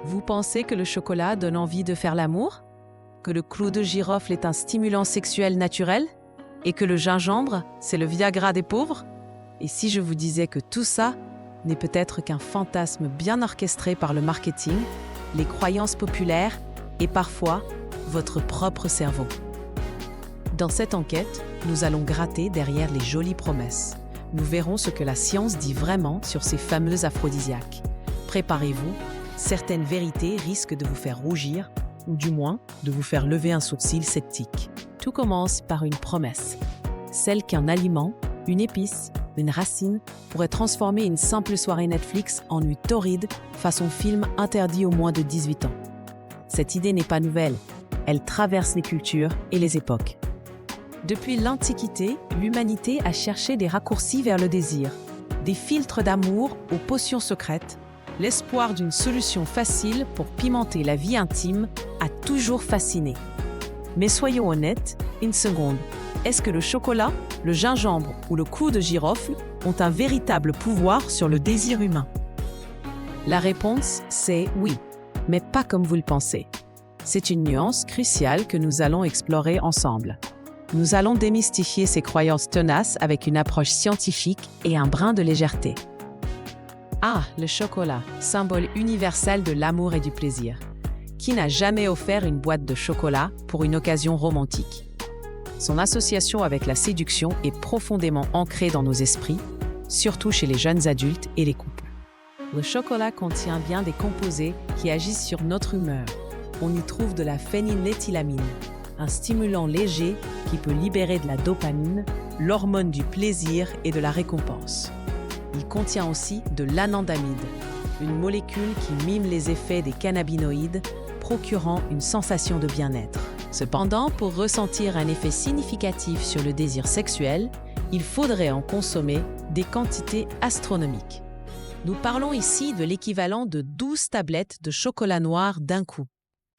Vous pensez que le chocolat donne envie de faire l'amour? Que le clou de girofle est un stimulant sexuel naturel? Et que le gingembre, c'est le Viagra des pauvres? Et si je vous disais que tout ça n'est peut-être qu'un fantasme bien orchestré par le marketing, les croyances populaires et parfois votre propre cerveau? Dans cette enquête, nous allons gratter derrière les jolies promesses. Nous verrons ce que la science dit vraiment sur ces fameux aphrodisiaques. Préparez-vous, certaines vérités risquent de vous faire rougir, ou du moins de vous faire lever un sourcil sceptique. Tout commence par une promesse, celle qu'un aliment, une épice, une racine pourrait transformer une simple soirée Netflix en nuit torride façon film interdit aux moins de 18 ans. Cette idée n'est pas nouvelle, elle traverse les cultures et les époques. Depuis l'Antiquité, l'humanité a cherché des raccourcis vers le désir, des filtres d'amour aux potions secrètes. L'espoir d'une solution facile pour pimenter la vie intime a toujours fasciné. Mais soyons honnêtes, une seconde. Est-ce que le chocolat, le gingembre ou le clou de girofle ont un véritable pouvoir sur le désir humain? La réponse, c'est oui, mais pas comme vous le pensez. C'est une nuance cruciale que nous allons explorer ensemble. Nous allons démystifier ces croyances tenaces avec une approche scientifique et un brin de légèreté. Ah, le chocolat, symbole universel de l'amour et du plaisir. Qui n'a jamais offert une boîte de chocolat pour une occasion romantique? Son association avec la séduction est profondément ancrée dans nos esprits, surtout chez les jeunes adultes et les couples. Le chocolat contient bien des composés qui agissent sur notre humeur. On y trouve de la phényléthylamine, un stimulant léger qui peut libérer de la dopamine, l'hormone du plaisir et de la récompense. Il contient aussi de l'anandamide, une molécule qui mime les effets des cannabinoïdes, procurant une sensation de bien-être. Cependant, pour ressentir un effet significatif sur le désir sexuel, il faudrait en consommer des quantités astronomiques. Nous parlons ici de l'équivalent de 12 tablettes de chocolat noir d'un coup.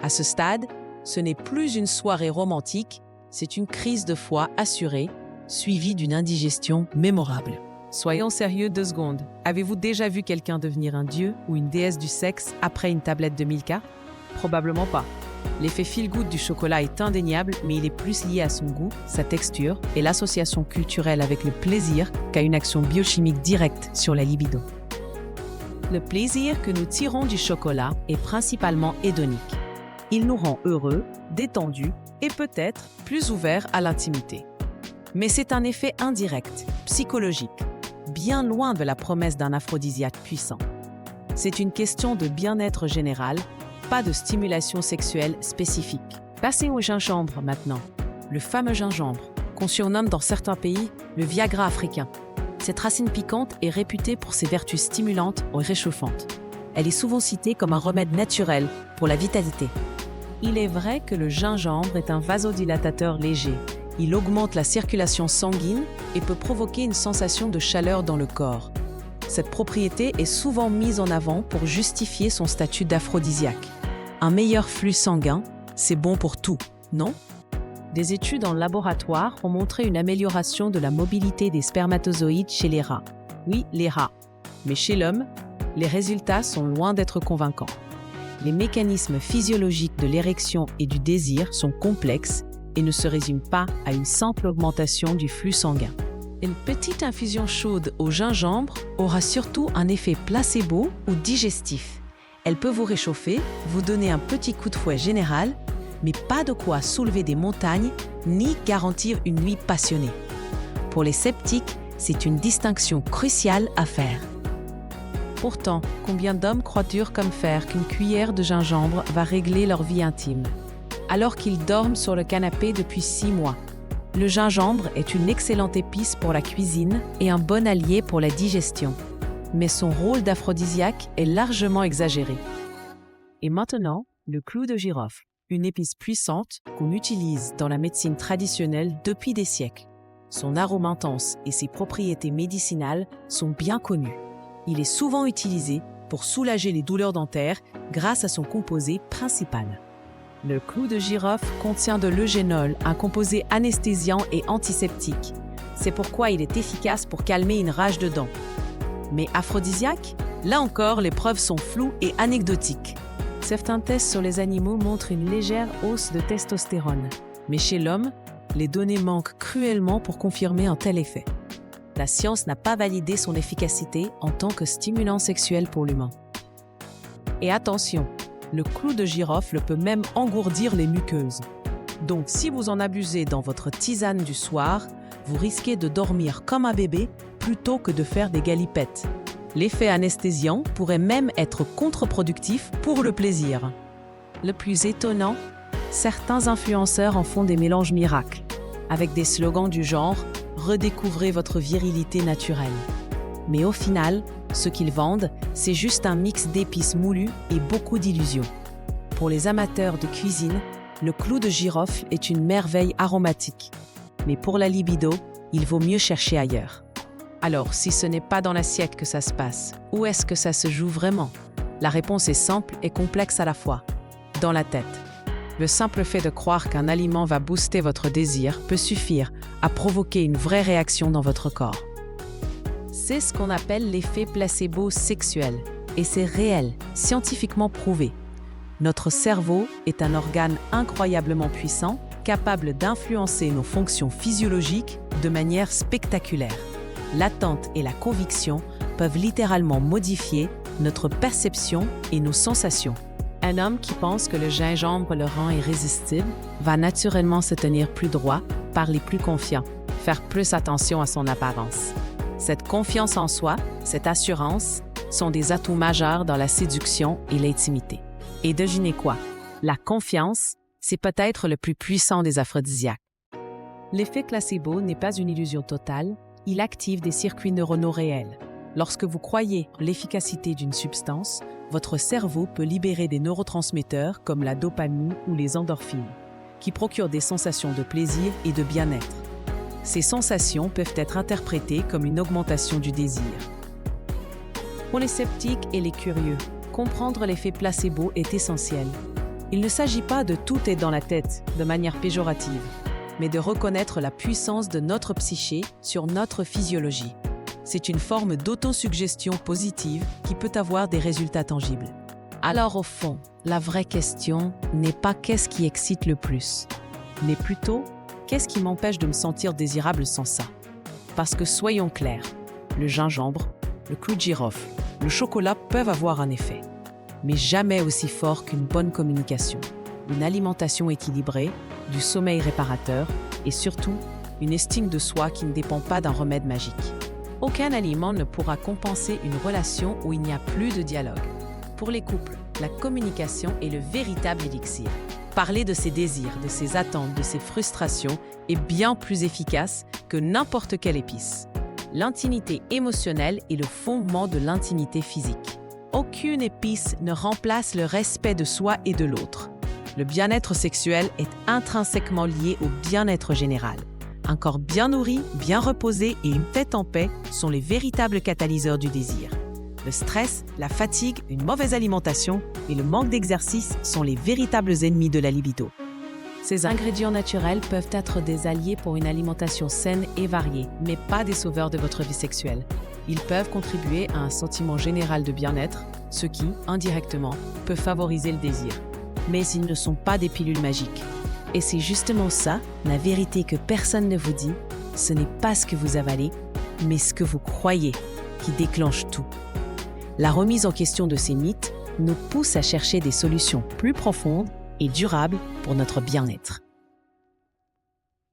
À ce stade, ce n'est plus une soirée romantique, c'est une crise de foie assurée, suivie d'une indigestion mémorable. Soyons sérieux 2 secondes. Avez-vous déjà vu quelqu'un devenir un dieu ou une déesse du sexe après une tablette de Milka? Probablement pas. L'effet feel-good du chocolat est indéniable, mais il est plus lié à son goût, sa texture et l'association culturelle avec le plaisir qu'à une action biochimique directe sur la libido. Le plaisir que nous tirons du chocolat est principalement hédonique. Il nous rend heureux, détendus et peut-être plus ouverts à l'intimité. Mais c'est un effet indirect, psychologique, bien loin de la promesse d'un aphrodisiaque puissant. C'est une question de bien-être général, pas de stimulation sexuelle spécifique. Passez au gingembre maintenant. Le fameux gingembre, qu'on surnomme dans certains pays le Viagra africain. Cette racine piquante est réputée pour ses vertus stimulantes et réchauffantes. Elle est souvent citée comme un remède naturel pour la vitalité. Il est vrai que le gingembre est un vasodilatateur léger. Il augmente la circulation sanguine et peut provoquer une sensation de chaleur dans le corps. Cette propriété est souvent mise en avant pour justifier son statut d'aphrodisiaque. Un meilleur flux sanguin, c'est bon pour tout, non? Des études en laboratoire ont montré une amélioration de la mobilité des spermatozoïdes chez les rats. Oui, les rats. Mais chez l'homme, les résultats sont loin d'être convaincants. Les mécanismes physiologiques de l'érection et du désir sont complexes et ne se résument pas à une simple augmentation du flux sanguin. Une petite infusion chaude au gingembre aura surtout un effet placebo ou digestif. Elle peut vous réchauffer, vous donner un petit coup de fouet général, mais pas de quoi soulever des montagnes ni garantir une nuit passionnée. Pour les sceptiques, c'est une distinction cruciale à faire. Pourtant, combien d'hommes croient dur comme fer qu'une cuillère de gingembre va régler leur vie intime, alors qu'ils dorment sur le canapé depuis 6 mois? Le gingembre est une excellente épice pour la cuisine et un bon allié pour la digestion. Mais son rôle d'aphrodisiaque est largement exagéré. Et maintenant, le clou de girofle, une épice puissante qu'on utilise dans la médecine traditionnelle depuis des siècles. Son arôme intense et ses propriétés médicinales sont bien connues. Il est souvent utilisé pour soulager les douleurs dentaires grâce à son composé principal. Le clou de girofle contient de l'eugénol, un composé anesthésiant et antiseptique. C'est pourquoi il est efficace pour calmer une rage de dents. Mais aphrodisiaque? Là encore, les preuves sont floues et anecdotiques. Certains tests sur les animaux montrent une légère hausse de testostérone, mais chez l'homme, les données manquent cruellement pour confirmer un tel effet. La science n'a pas validé son efficacité en tant que stimulant sexuel pour l'humain. Et attention, le clou de girofle peut même engourdir les muqueuses. Donc si vous en abusez dans votre tisane du soir, vous risquez de dormir comme un bébé plutôt que de faire des galipettes. L'effet anesthésiant pourrait même être contre-productif pour le plaisir. Le plus étonnant, certains influenceurs en font des mélanges miracles, avec des slogans du genre « Redécouvrez votre virilité naturelle ». Mais au final, ce qu'ils vendent, c'est juste un mix d'épices moulues et beaucoup d'illusions. Pour les amateurs de cuisine, le clou de girofle est une merveille aromatique. Mais pour la libido, il vaut mieux chercher ailleurs. Alors, si ce n'est pas dans l'assiette que ça se passe, où est-ce que ça se joue vraiment? La réponse est simple et complexe à la fois. Dans la tête. Le simple fait de croire qu'un aliment va booster votre désir peut suffire à provoquer une vraie réaction dans votre corps. C'est ce qu'on appelle l'effet placebo sexuel. Et c'est réel, scientifiquement prouvé. Notre cerveau est un organe incroyablement puissant, capable d'influencer nos fonctions physiologiques de manière spectaculaire. L'attente et la conviction peuvent littéralement modifier notre perception et nos sensations. Un homme qui pense que le gingembre le rend irrésistible va naturellement se tenir plus droit, parler plus confiant, faire plus attention à son apparence. Cette confiance en soi, cette assurance, sont des atouts majeurs dans la séduction et l'intimité. Et devinez quoi? La confiance, c'est peut-être le plus puissant des aphrodisiaques. L'effet placebo n'est pas une illusion totale, il active des circuits neuronaux réels. Lorsque vous croyez en l'efficacité d'une substance, votre cerveau peut libérer des neurotransmetteurs comme la dopamine ou les endorphines, qui procurent des sensations de plaisir et de bien-être. Ces sensations peuvent être interprétées comme une augmentation du désir. Pour les sceptiques et les curieux, comprendre l'effet placebo est essentiel. Il ne s'agit pas de tout est dans la tête de manière péjorative, mais de reconnaître la puissance de notre psyché sur notre physiologie. C'est une forme d'autosuggestion positive qui peut avoir des résultats tangibles. Alors au fond, la vraie question n'est pas qu'est-ce qui excite le plus, mais plutôt qu'est-ce qui m'empêche de me sentir désirable sans ça. Parce que soyons clairs, le gingembre, le clou de girofle, le chocolat peuvent avoir un effet, mais jamais aussi fort qu'une bonne communication, une alimentation équilibrée, du sommeil réparateur et surtout une estime de soi qui ne dépend pas d'un remède magique. Aucun aliment ne pourra compenser une relation où il n'y a plus de dialogue. Pour les couples, la communication est le véritable élixir. Parler de ses désirs, de ses attentes, de ses frustrations est bien plus efficace que n'importe quelle épice. L'intimité émotionnelle est le fondement de l'intimité physique. Aucune épice ne remplace le respect de soi et de l'autre. Le bien-être sexuel est intrinsèquement lié au bien-être général. Un corps bien nourri, bien reposé et une tête en paix sont les véritables catalyseurs du désir. Le stress, la fatigue, une mauvaise alimentation et le manque d'exercice sont les véritables ennemis de la libido. Ces ingrédients naturels peuvent être des alliés pour une alimentation saine et variée, mais pas des sauveurs de votre vie sexuelle. Ils peuvent contribuer à un sentiment général de bien-être, ce qui, indirectement, peut favoriser le désir. Mais ils ne sont pas des pilules magiques. Et c'est justement ça, la vérité que personne ne vous dit, ce n'est pas ce que vous avalez, mais ce que vous croyez qui déclenche tout. La remise en question de ces mythes nous pousse à chercher des solutions plus profondes et durables pour notre bien-être.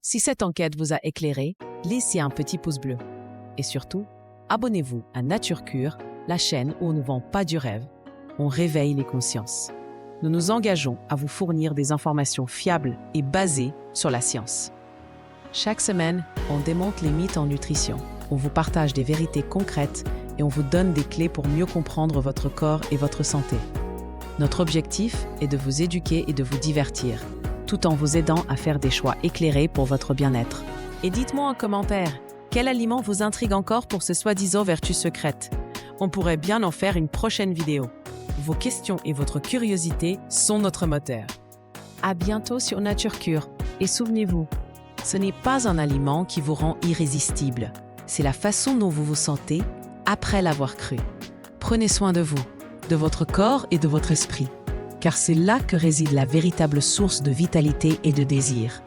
Si cette enquête vous a éclairé, laissez un petit pouce bleu. Et surtout, abonnez-vous à Nature Cure, la chaîne où on ne vend pas du rêve, on réveille les consciences. Nous nous engageons à vous fournir des informations fiables et basées sur la science. Chaque semaine, on démonte les mythes en nutrition, on vous partage des vérités concrètes et on vous donne des clés pour mieux comprendre votre corps et votre santé. Notre objectif est de vous éduquer et de vous divertir, tout en vous aidant à faire des choix éclairés pour votre bien-être. Et dites-moi en commentaire, quel aliment vous intrigue encore pour ce soi-disant vertu secrète? On pourrait bien en faire une prochaine vidéo. Vos questions et votre curiosité sont notre moteur. À bientôt sur Nature Cure. Et souvenez-vous, ce n'est pas un aliment qui vous rend irrésistible. C'est la façon dont vous vous sentez après l'avoir cru. Prenez soin de vous, de votre corps et de votre esprit. car c'est là que réside la véritable source de vitalité et de désir.